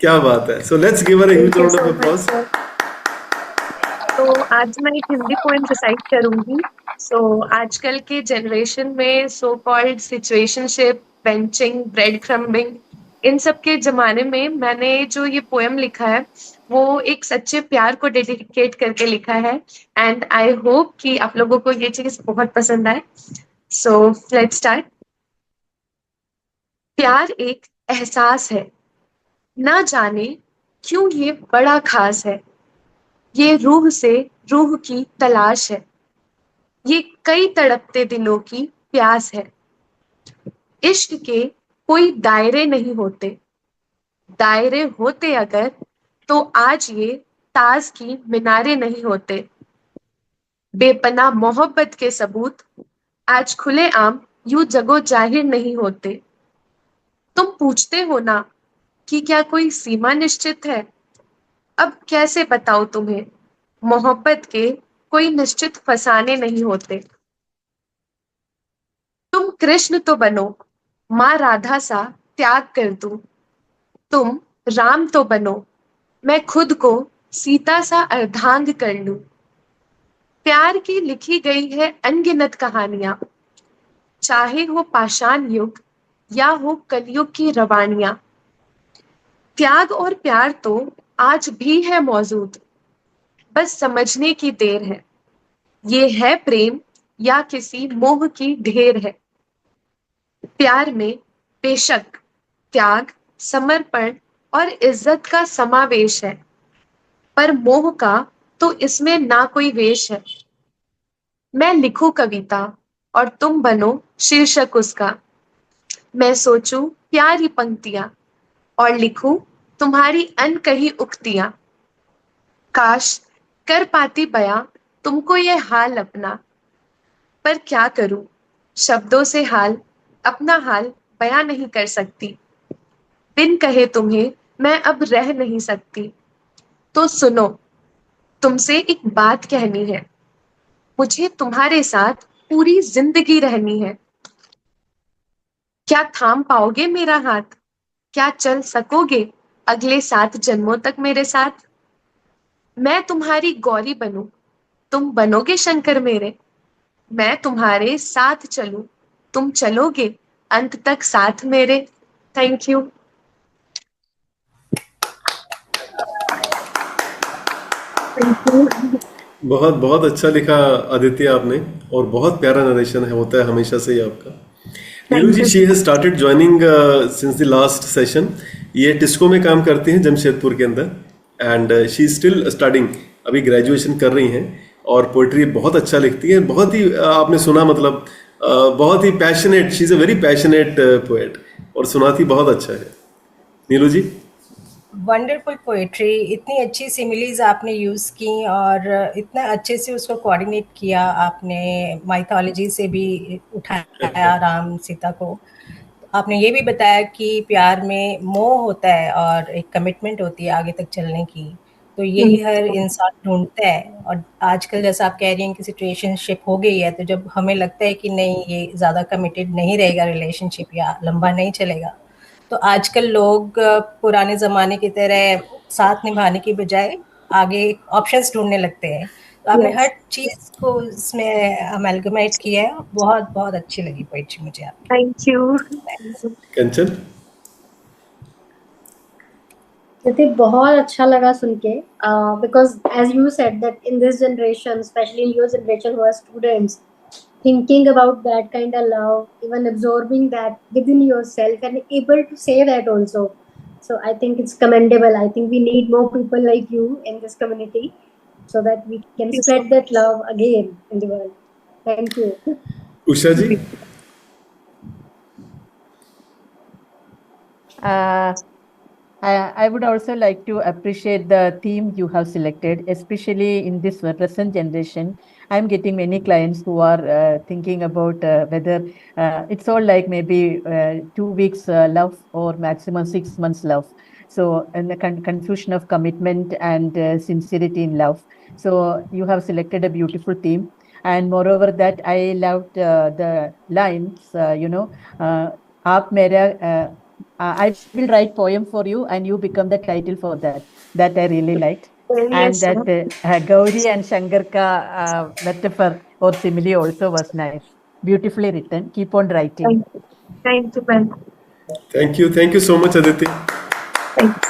क्या बात है. So let's give her a huge Thank you round so of much, applause. sir. तो आज मैं एक हिंदी पोएम रिसाइट करूंगी. सो आजकल के जनरेशन में so called situationship, benching, bread crumbing, इन सब के जमाने में मैंने जो ये पोएम लिखा है वो एक सच्चे प्यार को डेडिकेट करके लिखा है. एंड आई होप कि आप लोगों को ये चीज बहुत पसंद आए. So let's start. प्यार एक एहसास है, ना जाने क्यों ये बड़ा खास है. ये रूह से रूह की तलाश है, ये कई तड़पते दिलों की प्यास है. इश्क के कोई दायरे नहीं होते, दायरे होते अगर तो आज ये ताज की मीनारे नहीं होते. बेपनाह मोहब्बत के सबूत आज खुले आम यूं जगो जाहिर नहीं होते. तुम पूछते हो ना कि क्या कोई सीमा निश्चित है. अब कैसे बताओ तुम्हें, मोहब्बत के कोई निश्चित फसाने नहीं होते. तुम कृष्ण तो बनो, माँ राधा सा त्याग कर दूं. तुम राम तो बनो, मैं खुद को सीता सा अर्धांग कर लूं. प्यार की लिखी गई है अनगिनत कहानियां, चाहे हो पाषाण युग या हो कलयुग की रवानियां. त्याग और प्यार तो आज भी है मौजूद, बस समझने की देर है. ये है प्रेम या किसी मोह की ढेर है. प्यार में बेशक त्याग, समर्पण और इज्जत का समावेश है, पर मोह का तो इसमें ना कोई वेश है. मैं लिखूं कविता और तुम बनो शीर्षक उसका. मैं सोचूं प्यारी पंक्तियां और लिखूं तुम्हारी अनकही उक्तियां. काश कर पाती बयां तुमको ये हाल अपना, पर क्या करूं, शब्दों से हाल अपना हाल बयां नहीं कर सकती. बिन कहे तुम्हें मैं अब रह नहीं सकती. तो सुनो, तुमसे एक बात कहनी है, मुझे तुम्हारे साथ पूरी जिंदगी रहनी है. क्या थाम पाओगे मेरा हाथ, क्या चल सकोगे अगले 7 जन्मों तक मेरे साथ. मैं तुम्हारी गौरी बनूं, तुम बनोगे शंकर मेरे. मैं तुम्हारे साथ चलूं, तुम चलोगे अंत तक साथ मेरे. Thank you. Thank you. बहुत बहुत अच्छा लिखा आदित्य आपने. और बहुत प्यारा नरेशन है, होता है हमेशा से ही आपका. Neelu thank ji, you. She has started joining since the last session. ये टिस्को में काम करती हैं जमशेदपुर के अंदर. एंड शी स्टिल स्टडिंग, अभी ग्रेजुएशन कर रही हैं. और पोइट्री बहुत अच्छा लिखती है. बहुत ही आपने सुना, मतलब बहुत ही passionate, she is a very passionate poet. और सुनाती बहुत अच्छा है. नीलू जी. वंडरफुल पोएट्री, इतनी अच्छी सिमिलीज आपने यूज़ की और इतना अच्छे से उसको कोऑर्डिनेट किया आपने. माइथोलॉजी से भी उठाया राम सीता को. आपने ये भी बताया कि प्यार में मोह होता है और एक कमिटमेंट होती है आगे तक चलने की. तो यही हर इंसान ढूंढता है. और आजकल जैसा आप कह रही हैं कि सिचुएशनशिप हो गई है, तो जब हमें लगता है कि नहीं ये ज़्यादा कमिटेड नहीं रहेगा रिलेशनशिप या लंबा नहीं चलेगा, तो आजकल लोग पुराने ज़माने की तरह साथ निभाने की बजाय आगे ऑप्शंस ढूँढने लगते हैं. तो आपने हर चीज़ को इसमें अमेलगमेट किया है. बहुत बहुत अच्छी लगी पोएट्री मुझे आपकी. Thank you. कंचन. नितिन, बहुत अच्छा लगा सुन के, because as you said that in this generation, especially in your generation who are students, thinking about that kind of love, even absorbing that within yourself and able to say that also. So I think it's commendable. I think we need more people like you in this community so that we can spread that love again in the world. Thank you. Usha ji. I would also like to appreciate the theme you have selected, especially in this present generation. I'm getting many clients who are thinking about whether it's all like maybe 2 weeks love or maximum 6 months love. So, and the confusion of commitment and sincerity in love. So, you have selected a beautiful theme. And moreover, that I loved the lines, आप मेरा I will write poem for you, and you become the title for that. That I really liked. And Yes, that Gauri and Shankar ka metaphor or simile also was nice. Beautifully written. Keep on writing. Thank you, Banu. Thank you so much, Aditi. Thanks.